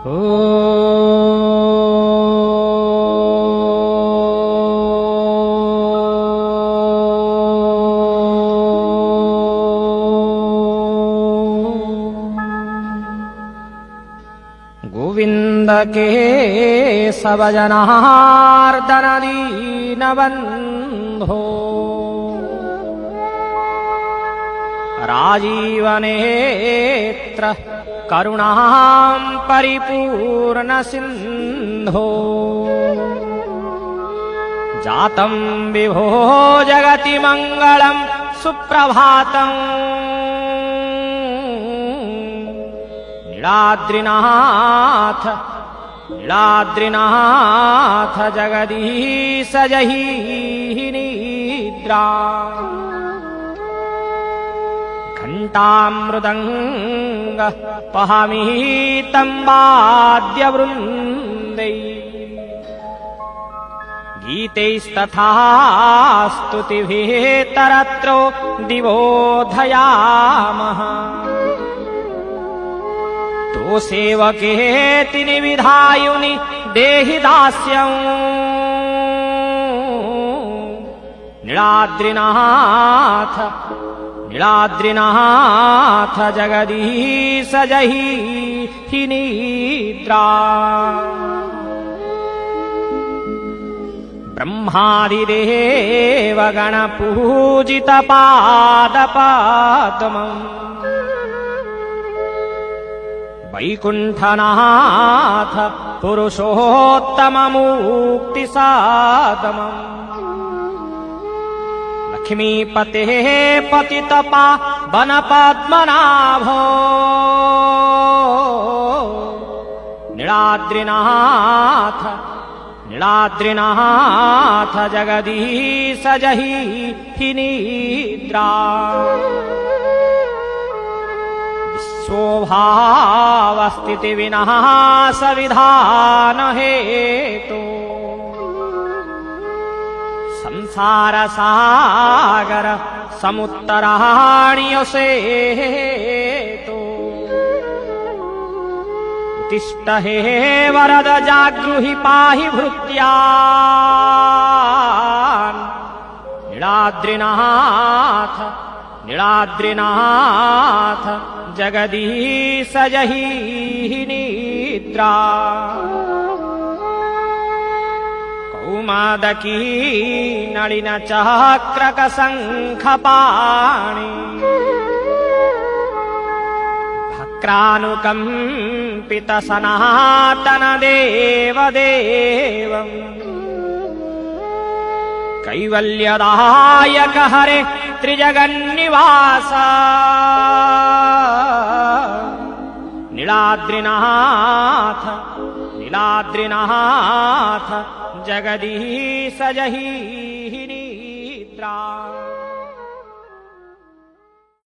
गोविंद केशव जनार्दन दीनबन्धो राजीवनेत्र करुणां परिपूर्ण सिन्धो जातं विभो जगति मंगलं सुप्रभातम् नीलाद्रिनाथ नीलाद्रिनाथ जगदीश जहि निद्रा घंटामृदंग पहामीतं वाद्यवृन्दै गीतैस्तथा स्तुतिभिः तरत्रो दिवोधयामः तो सेवकेति निविधायुनि देहि दास्यम् नीलाद्रिनाथ नीलाद्रिनाथ जगदीश जहि निद्रा ब्रह्मादिदेव गणपूजित पादपद्मम् वैकुण्ठनाथ पुरुषोत्तममुक्तिसाधमम् लक्ष्मीपते पतितपावनपद्मनाभो नीलाद्रिनाथ नीलाद्रिनाथ जगदीश जहि निद्रा स्वभावस्थिति विनाश विधान हेतु संसार सागर समुत्तराण्यसे हेतु उत्तिष्ठ हे वरद जागृहि पाहि भृत्यान् नीलाद्रिनाथ नीलाद्रिनाथ जगदीश जहि निद्रा कौमादकी नलिन चक्रक शंखपाणि भक्रानुकंपित सनातन देवदेवम् कैवल्यदायक हरे त्रिजगन्निवास नीलाद्रिनाथ नीलाद्रिनाथ जगदीश जहि निद्रा।